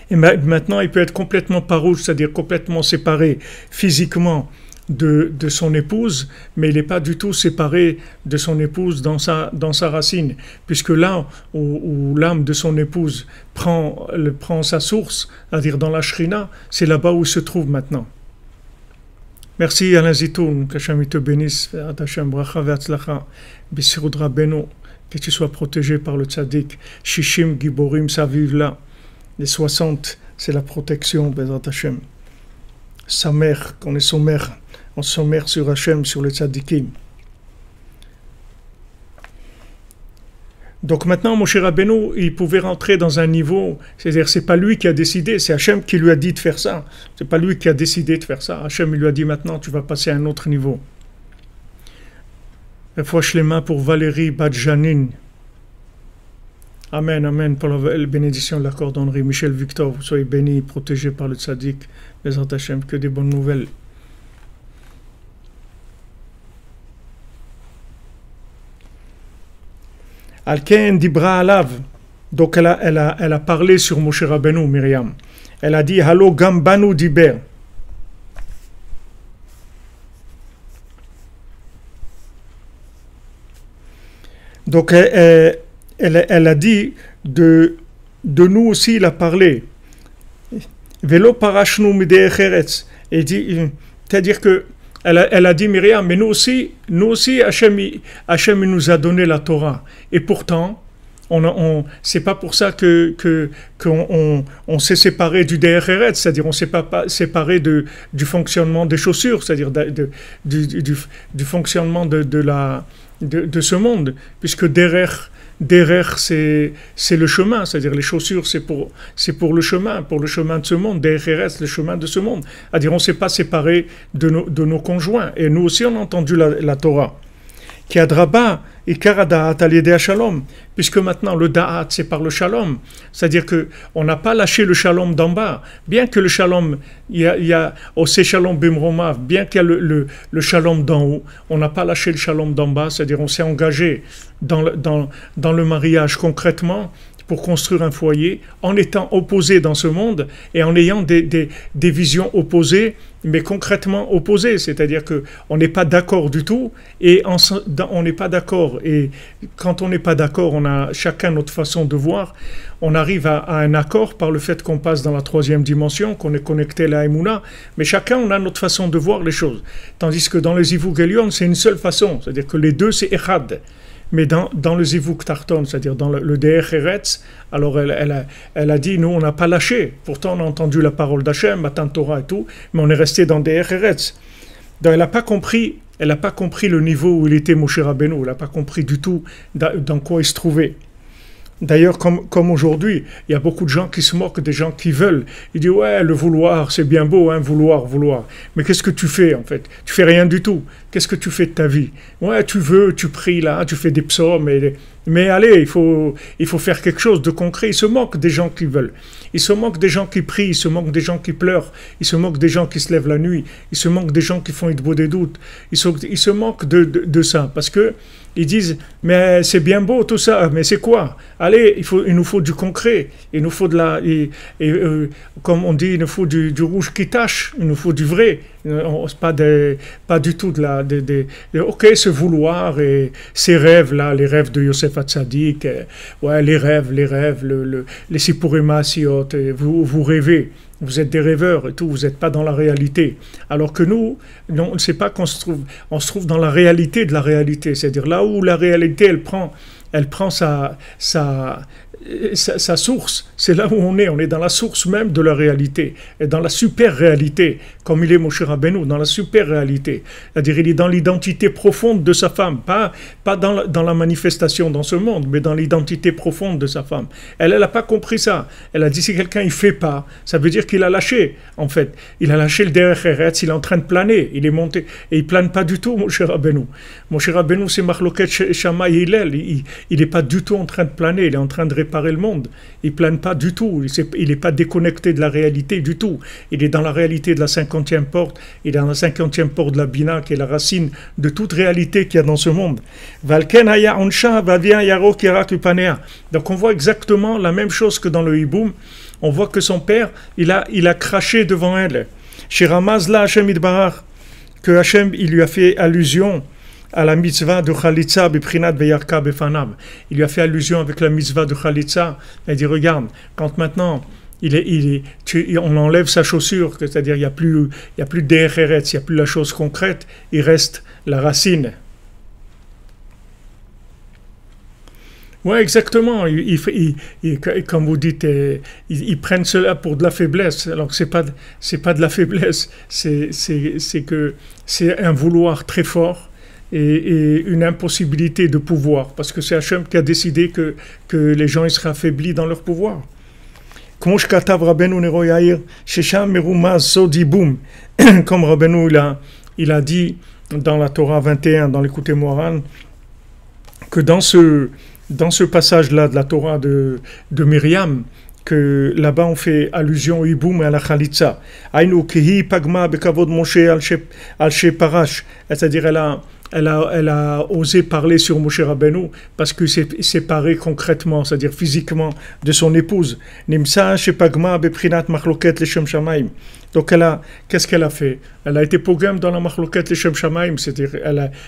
Et maintenant, il peut être complètement parouche, c'est-à-dire complètement séparé physiquement de son épouse, mais il n'est pas du tout séparé de son épouse dans sa racine, puisque là où l'âme de son épouse prend sa source, c'est-à-dire dans la Shrina, c'est là-bas où il se trouve maintenant. Merci Alain Zitoun, qu'Hachem te bénisse, Hachem bracha ve'atzlacha, b'sirud Rabbeinu, que tu sois protégé par le tzaddik, Shishim Giborim Saviv là, les 60, c'est la protection, Bezrat Hachem. Sa mère, qu'on est son mère, on se sommaire sur Hachem, sur les tzaddikim. Donc maintenant, Moshe Rabbeinu, il pouvait rentrer dans un niveau, c'est-à-dire c'est pas lui qui a décidé, c'est Hachem qui lui a dit de faire ça. C'est pas lui qui a décidé de faire ça. Hachem il lui a dit maintenant, tu vas passer à un autre niveau. Fouach les mains pour Valérie Badjanine. Amen, amen, pour la bénédiction de la cordonnerie. Michel Victor, vous soyez bénis, protégés par le tzaddik. Bezrat Hachem, que des bonnes nouvelles. Alken Dibra Alav. Donc elle a parlé sur Moshe Rabbeinu, Myriam. Elle a dit Halo Gambanu Diber. Donc elle a dit de nous aussi, il a parlé. Velo parashnu midei cheretz. C'est-à-dire que elle a dit Myriam, mais nous aussi Hachem nous a donné la Torah. Et pourtant, c'est pas pour ça qu'on s'est séparé du Derech, c'est-à-dire on s'est pas séparé du fonctionnement des chaussures, c'est-à-dire du fonctionnement de ce monde, puisque Derech c'est le chemin, c'est-à-dire les chaussures c'est pour le chemin de ce monde, Derech le chemin de ce monde. C'est-à-dire on s'est pas séparé de nos conjoints, et nous aussi on a entendu la Torah. Qui adraba et karadaat al shalom, puisque maintenant le da'at c'est par le shalom, c'est-à-dire que on n'a pas lâché le shalom d'en bas, bien que le shalom il y a aussi shalom bimromav, bien qu'il y a le shalom d'en haut, on n'a pas lâché le shalom d'en bas, c'est-à-dire on s'est engagé dans le mariage concrètement pour construire un foyer, en étant opposés dans ce monde et en ayant des visions opposées, mais concrètement opposées. C'est-à-dire qu'on n'est pas d'accord du tout, et on n'est pas d'accord. Et quand on n'est pas d'accord, on a chacun notre façon de voir. On arrive à un accord par le fait qu'on passe dans la troisième dimension, qu'on est connecté à la Emouna, mais chacun, on a notre façon de voir les choses. Tandis que dans les Zivug Elion, c'est une seule façon, c'est-à-dire que les deux, c'est Echad. Mais dans le Zivug Tarton, c'est-à-dire dans le Derech Eretz, alors elle a dit, nous, on n'a pas lâché. Pourtant, on a entendu la parole d'Hachem, Matan Torah et tout, mais on est resté dans Derech Eretz. Donc, elle n'a pas compris le niveau où il était Moshe Rabbeinu. Elle n'a pas compris du tout dans quoi il se trouvait. D'ailleurs, comme aujourd'hui, il y a beaucoup de gens qui se moquent des gens qui veulent. Ils disent, ouais, le vouloir, c'est bien beau, hein, vouloir. Mais qu'est-ce que tu fais, en fait? Tu fais rien du tout. Qu'est-ce que tu fais de ta vie? Ouais, tu veux, tu pries là, tu fais des psaumes, mais allez, il faut faire quelque chose de concret. Ils se moquent des gens qui veulent. Ils se moquent des gens qui prient, ils se moquent des gens qui pleurent, ils se moquent des gens qui se lèvent la nuit, ils se moquent des gens qui font Idbo des doutes. Ils se moquent de ça, parce que ils disent, mais c'est bien beau tout ça, mais c'est quoi? Allez, il nous faut du concret, il nous faut comme on dit, il nous faut du rouge qui tache, il nous faut du vrai. Pas du tout ok, ce vouloir et ces rêves là, les rêves de Yosef Hatzadik, ouais, les rêves, les Sipurim Asiot, vous rêvez. Vous êtes des rêveurs et tout, vous n'êtes pas dans la réalité. Alors que nous, non, on ne sait pas qu'on se trouve dans la réalité de la réalité. C'est-à-dire là où la réalité, elle prend elle prend sa source, c'est là où on est dans la source même de la réalité, et dans la super réalité, comme il est Moshe Rabbeinu, dans la super réalité, c'est-à-dire il est dans l'identité profonde de sa femme, pas dans la manifestation dans ce monde, mais dans l'identité profonde de sa femme. Elle n'a pas compris ça, elle a dit si quelqu'un il fait pas, ça veut dire qu'il a lâché, en fait, il a lâché le derech eretz, il est en train de planer, il est monté, et il plane pas du tout Moshe Rabbeinu. Moshe Rabbeinu c'est Machloket Shammai et Hillel, il n'est pas du tout en train de planer, il est en train de réparer le monde. Il plane pas du tout. Il n'est pas déconnecté de la réalité du tout. Il est dans la réalité de la 50e porte. Il est dans la 50e porte de la Bina, qui est la racine de toute réalité qu'il y a dans ce monde. Donc on voit exactement la même chose que dans le Hiboum. On voit que son père, il a craché devant elle. Chez Ramazla Hashem Idbarach, que Hashem, il lui a fait allusion à la mitzvah de Chalitza beprinat veyarka befanav. Il lui a fait allusion avec la mitzvah de Chalitza. Il dit regarde, quand maintenant on enlève sa chaussure, c'est-à-dire il n'y a plus derech eretz, il n'y a plus la chose concrète, il reste la racine. Oui, exactement. Comme vous dites, ils prennent cela pour de la faiblesse. Alors que c'est pas de la faiblesse. C'est que c'est un vouloir très fort. Et une impossibilité de pouvoir, parce que c'est Hachem qui a décidé que les gens ils seraient affaiblis dans leur pouvoir. Comme Rabbeinu il a dit dans la Torah 21, dans l'Écoutez Moharan, que dans ce passage-là de la Torah de Myriam, que là-bas on fait allusion au hiboum et à la chalitza. Aïnou kihi pagma bekavod Moshe al-she parash, c'est-à-dire elle a osé parler sur Moshe Rabbeinu parce que c'est séparé concrètement, c'est-à-dire physiquement de son épouse. Nimsa shepagma beprinat machloket leshem shamaim. Donc qu'est-ce qu'elle a fait? Elle a été pogam dans la machloket leshem shamaim, c'est-à-dire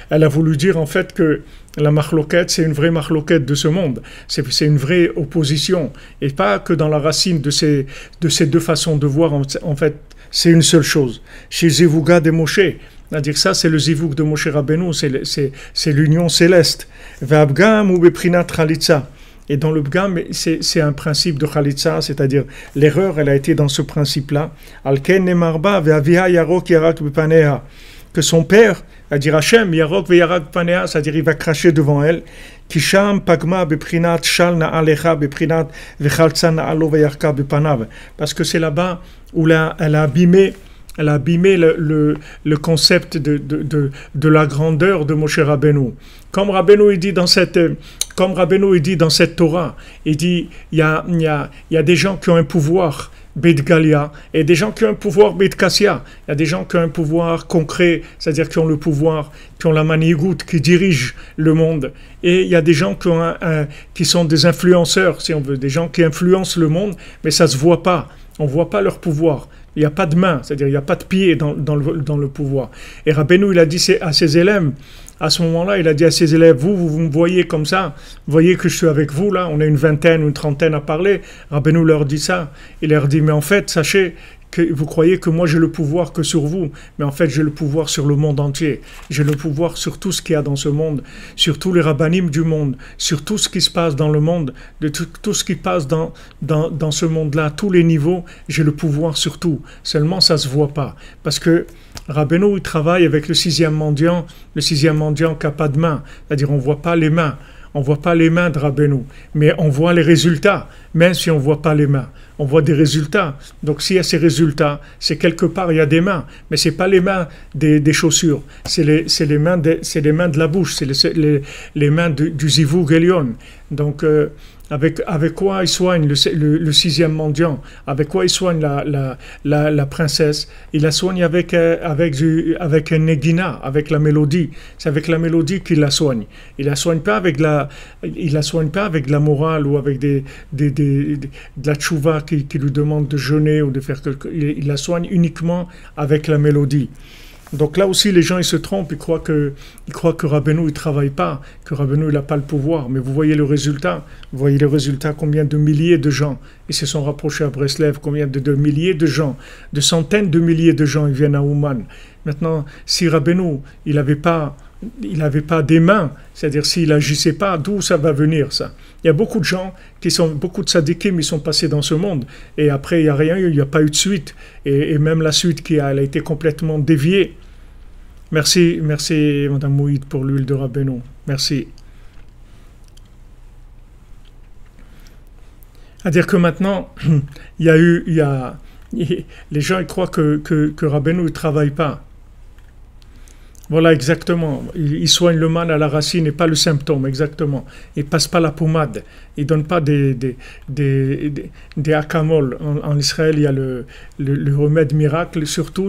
elle a voulu dire en fait que la machloket c'est une vraie machloket de ce monde, c'est une vraie opposition et pas que dans la racine de ces deux façons de voir en fait c'est une seule chose. Chez Zivuga de Moshe, c'est-à-dire ça, c'est le zivouk de Moshe Rabbeinu, c'est l'union céleste. V'abgam ou beprinat chalitza. Et dans le bgam, c'est un principe de chalitza, c'est-à-dire l'erreur, elle a été dans ce principe-là. Alken nemarba ve'avia yarok yarak bepaneha. Que son père, c'est-à-dire Hachem, yarok ve'yarak bepaneha, c'est-à-dire il va cracher devant elle. Kisham pagma beprinat shal na'alecha beprinat vechalza na'alo ve'yarka bepanav. Parce que c'est là-bas où elle a abîmé le concept de la grandeur de Moshe Rabbeinu. Comme Rabbeinu il dit dans cette Torah, il dit il y a des gens qui ont un pouvoir Beit Galia et des gens qui ont un pouvoir Beit Kassia. Il y a des gens qui ont un pouvoir concret, c'est-à-dire qui ont le pouvoir, qui ont la manigout, qui dirigent le monde. Et il y a des gens qui sont des influenceurs, si on veut, des gens qui influencent le monde, mais ça se voit pas. On voit pas leur pouvoir. Il n'y a pas de main, c'est-à-dire il n'y a pas de pied dans le pouvoir. Et Rabbeinu, il a dit à ses élèves, à ce moment-là, il a dit à ses élèves, vous me voyez comme ça, vous voyez que je suis avec vous là, on est une vingtaine, une trentaine à parler. Rabbeinu leur dit ça, il leur dit, mais en fait, sachez que vous croyez que moi j'ai le pouvoir que sur vous, mais en fait j'ai le pouvoir sur le monde entier. J'ai le pouvoir sur tout ce qu'il y a dans ce monde, sur tous les rabbanim du monde, sur tout ce qui se passe dans le monde, de tout ce qui passe dans ce monde-là, tous les niveaux, j'ai le pouvoir sur tout. Seulement ça se voit pas, parce que Rabbeinu il travaille avec le sixième mendiant qui n'a pas de main, c'est-à-dire on voit pas les mains. On ne voit pas les mains de Rabbeinu, mais on voit les résultats, même si on ne voit pas les mains. On voit des résultats. Donc s'il y a ces résultats, c'est quelque part, il y a des mains. Mais ce n'est pas les mains des chaussures, c'est les mains de la bouche, c'est les mains du Zivug Elion. Donc avec quoi il soigne le sixième mendiant? Avec quoi il soigne la princesse? Il la soigne avec un negina, avec la mélodie. C'est avec la mélodie qu'il la soigne. Il la soigne pas avec la morale ou avec de la tchouva qui lui demande de jeûner ou de faire quelque chose. Il la soigne uniquement avec la mélodie. Donc là aussi, les gens ils se trompent, ils croient que Rabbeinu il travaille pas, que Rabbeinu il n'a pas le pouvoir. Mais vous voyez le résultat, combien de milliers de gens ils se sont rapprochés à Breslev, combien de milliers de gens, de centaines de milliers de gens ils viennent à Ouman. Maintenant, si Rabbeinu il n'avait pas il n'avait pas des mains, c'est-à-dire s'il n'agissait pas, d'où ça va venir ça? Il y a beaucoup de gens, beaucoup de sadikim, ils sont passés dans ce monde, et après il n'y a rien eu, il n'y a pas eu de suite, et même la suite elle a été complètement déviée. Merci, merci Madame Mouïd pour l'huile de Rabbeinu, merci. C'est-à-dire que maintenant, les gens ils croient que Rabbeinu ne travaille pas. Voilà, exactement. Il soigne le mal à la racine et pas le symptôme, exactement. Il ne passe pas la pommade. Il ne donne pas des acamol. En Israël, il y a le remède miracle. Surtout,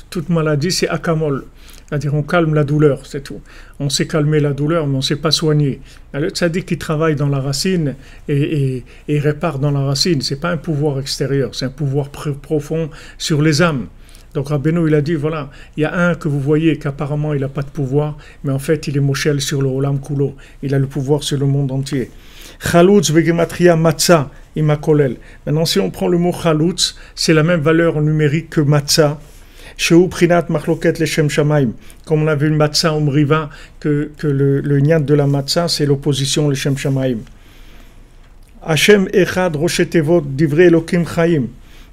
toute maladie, c'est acamol. C'est-à-dire, on calme la douleur, c'est tout. On sait calmer la douleur, mais on ne sait pas soigner. Le tzaddik qui travaille dans la racine et répare dans la racine, ce n'est pas un pouvoir extérieur, c'est un pouvoir profond sur les âmes. Donc Rabbeinu, il a dit, voilà, il y a un que vous voyez qu'apparemment il n'a pas de pouvoir, mais en fait il est Moshel sur le Olam Kulo. Il a le pouvoir sur le monde entier. Chalutz vegematria matzah imakolel. Maintenant, si on prend le mot Chalutz, c'est la même valeur numérique que matzah. Sheu prinat machloket leshem shamaim. Comme on a vu une matzah umriva, que le niat de la matzah, c'est l'opposition leshem shamaim. Hashem echad roshetevot divrei elokim chaim.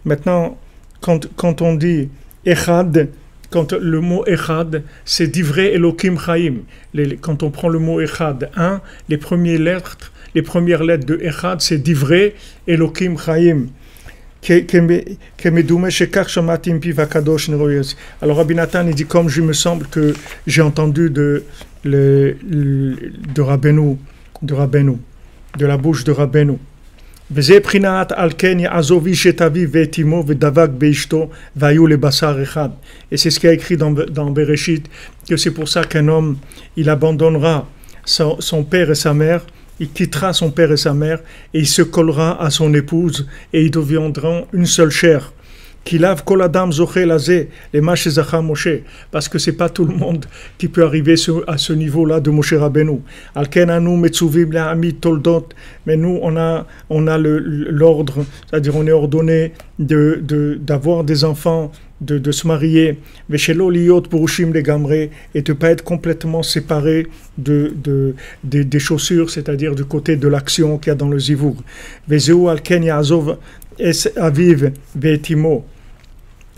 Maintenant, quand on dit Echad, quand le mot Echad, c'est Divrei Elokim Chaim. Quand on prend le mot Echad, les premières lettres de Echad, c'est Divrei Elokim Chaim. Alors Rabbi Nathan, il dit, comme je me semble que j'ai entendu de Rabbeinu, de la bouche de Rabbeinu. Et c'est ce qu'il a écrit dans Bereshit, que c'est pour ça qu'un homme, il abandonnera son père et sa mère, il quittera son père et sa mère, et il se collera à son épouse, et ils deviendront une seule chair. Parce que c'est pas tout le monde qui peut arriver à ce niveau-là de Moshe Rabbeinu. Mais nous, on a l'ordre, c'est-à-dire on est ordonné d'avoir des enfants, de se marier, et de ne pas être complètement séparé des chaussures, c'est-à-dire du côté de l'action qu'il y a dans le zivoug.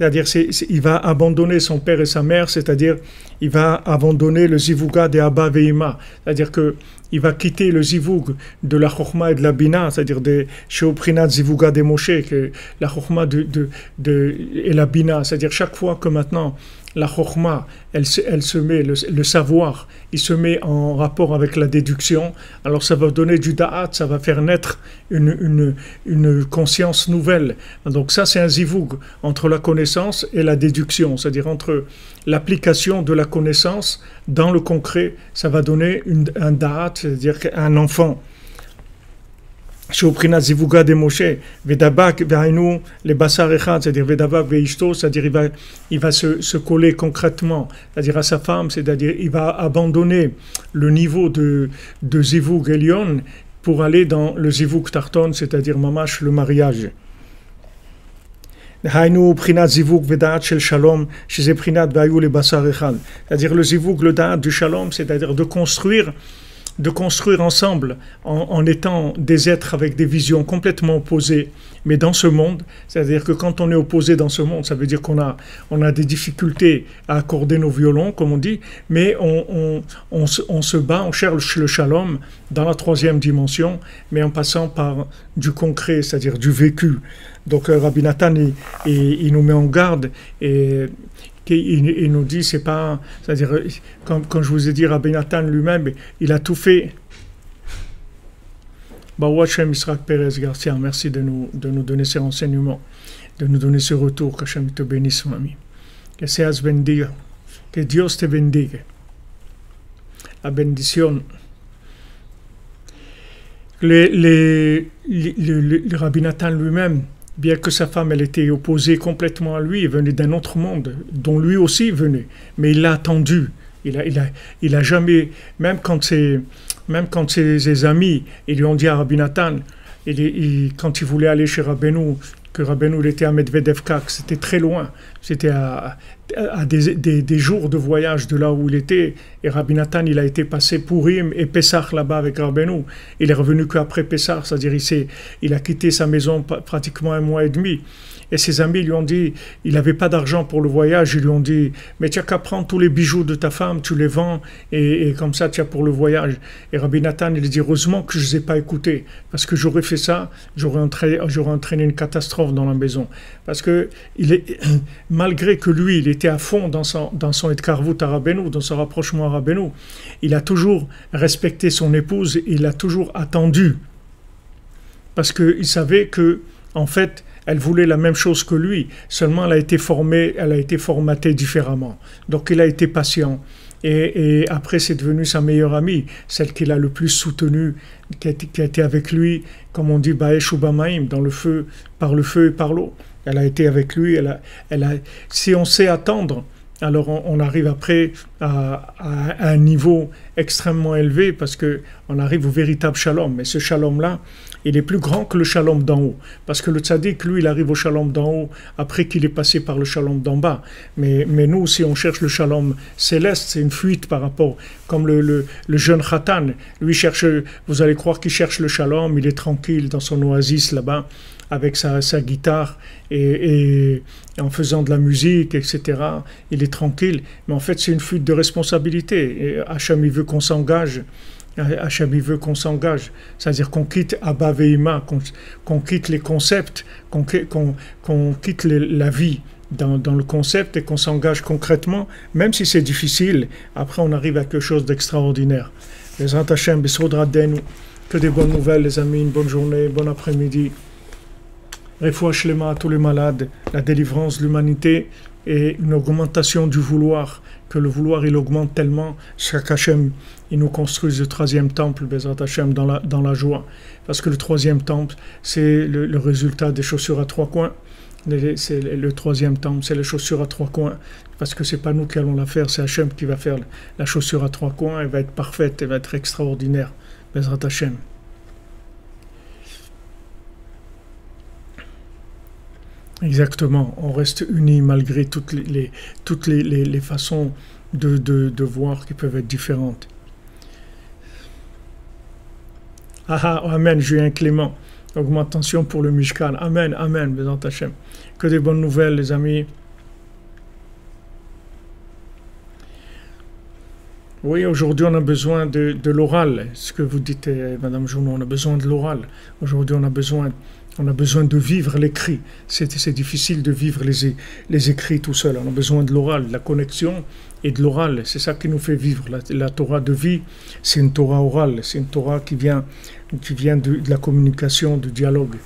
C'est-à-dire il va abandonner son père et sa mère, c'est-à-dire il va abandonner le zivouga de Abba Veima, c'est-à-dire que il va quitter le zivoug de la chokhma et de la bina, c'est-à-dire de Sheoprinat zivouga de Moshe, que la chokhma et la bina, c'est-à-dire chaque fois que maintenant la chokhma, elle se met, le savoir, il se met en rapport avec la déduction, alors ça va donner du da'at, ça va faire naître une conscience nouvelle. Donc ça, c'est un zivoug entre la connaissance et la déduction, c'est-à-dire entre l'application de la connaissance dans le concret, ça va donner un da'at, c'est-à-dire un enfant. Sheoprinat zivouga de Moshe, vedabak ve'ainu le basar echad, c'est-à-dire vedabak ve'ishto, c'est-à-dire il va se coller concrètement, c'est-à-dire à sa femme, c'est-à-dire il va abandonner le niveau de zivoug elion pour aller dans le zivoug tarton, c'est-à-dire mamash, le mariage. C'est-à-dire le zivoug, le da'at du shalom, c'est-à-dire de construire ensemble en étant des êtres avec des visions complètement opposées, mais dans ce monde, c'est-à-dire que quand on est opposé dans ce monde, ça veut dire qu'on a des difficultés à accorder nos violons, comme on dit, mais on se bat, on cherche le shalom dans la troisième dimension, mais en passant par du concret, c'est-à-dire du vécu. Donc Rabbi Nathan, il nous met en garde et il nous dit, c'est pas, c'est-à-dire, quand je vous ai dit, Rabbi Nathan lui-même, il a tout fait. Baruch Hashem Israq Perez Garcia, merci de nous donner ces renseignements, de nous donner ce retour. Que Hashem te bénisse, mon ami. Que seas bendiga. Que Dios te bendiga. La bendition. Le Rabbi Nathan lui-même, bien que sa femme elle était opposée complètement à lui, elle venait d'un autre monde, dont lui aussi venait, mais il l'a attendu. Il a jamais, même quand ses amis, ils lui ont dit à Rabbi Nathan, quand il voulait aller chez Rabbeinu, que Rabbeinu était à Medvedevka, que c'était très loin, c'était à à des jours de voyage de là où il était. Et Rabbi Nathan, il a été passé Purim et Pessah là-bas avec Rabbeinu. Il est revenu qu'après Pessah, c'est-à-dire il a quitté sa maison pratiquement 1 mois et demi. Et ses amis lui ont dit, il n'avait pas d'argent pour le voyage, ils lui ont dit, mais tu n'as qu'à prendre tous les bijoux de ta femme, tu les vends, et comme ça tu as pour le voyage. Et Rabbi Nathan, il dit, heureusement que je ne les ai pas écoutés, parce que j'aurais fait ça, j'aurais entraîné une catastrophe dans la maison. Parce que malgré que lui, il était à fond dans son Etkarvut à Rabbeinu, dans son rapprochement à Rabbeinu, il a toujours respecté son épouse, il a toujours attendu. Parce qu'il savait que, en fait, elle voulait la même chose que lui, seulement elle a été formatée différemment. Donc il a été patient. Et après, c'est devenu sa meilleure amie, celle qu'il a le plus soutenue, qui a été avec lui, comme on dit, Ba'esh ou Bamaim, dans le feu et par l'eau. Elle a été avec lui, si on sait attendre, alors on arrive après à un niveau extrêmement élevé, parce qu'on arrive au véritable shalom. Mais ce shalom-là, il est plus grand que le shalom d'en haut. Parce que le tzaddik, lui, il arrive au shalom d'en haut après qu'il est passé par le shalom d'en bas. Mais nous, si on cherche le shalom céleste, c'est une fuite par rapport, comme le jeune Khatan, lui cherche, vous allez croire qu'il cherche le shalom, il est tranquille dans son oasis là-bas, avec sa guitare et en faisant de la musique, etc. Il est tranquille. Mais en fait, c'est une fuite de responsabilité. Et Hachem, il veut qu'on s'engage. Hachem, il veut qu'on s'engage. C'est-à-dire qu'on quitte Abba Veima, qu'on quitte les concepts, qu'on quitte la vie dans le concept et qu'on s'engage concrètement, même si c'est difficile. Après, on arrive à quelque chose d'extraordinaire. Les Hachem, que des bonnes nouvelles, les amis. Une bonne journée, bon après-midi. Refoua Shlema à tous les malades, la délivrance de l'humanité et une augmentation du vouloir, que le vouloir il augmente tellement, chaque Hachem, il nous construise le 3e temple, Bezrat Hachem, dans la joie. Parce que le 3e temple, c'est le résultat des chaussures à 3 coins. C'est le 3e temple, c'est les chaussures à 3 coins. Parce que c'est pas nous qui allons la faire, c'est Hachem qui va faire la chaussure à 3 coins, elle va être parfaite, elle va être extraordinaire, Bezrat Hachem. Exactement, on reste unis malgré toutes les façons de voir qui peuvent être différentes. Amen, Julien Clément. Augmentation pour le Mishkan. Amen, amen, Bézant Hachem. Que des bonnes nouvelles, les amis. Oui, aujourd'hui, on a besoin de l'oral. Ce que vous dites, Madame Journeau, on a besoin de l'oral. Aujourd'hui, on a besoin de vivre l'écrit. C'est difficile de vivre les écrits tout seul. On a besoin de l'oral, de la connexion et de l'oral. C'est ça qui nous fait vivre. La Torah de vie, c'est une Torah orale. C'est une Torah qui vient de la communication, du dialogue.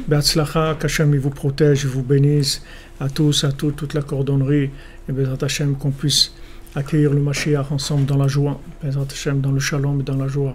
Be'atzlacha, qu'Hachem vous protège, vous bénisse à tous, à toutes, toute la cordonnerie. Et Bezrat Hachem, qu'on puisse accueillir le Mashiach ensemble dans la joie. Bezrat Hachem, dans le shalom et dans la joie.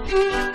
Shabbat.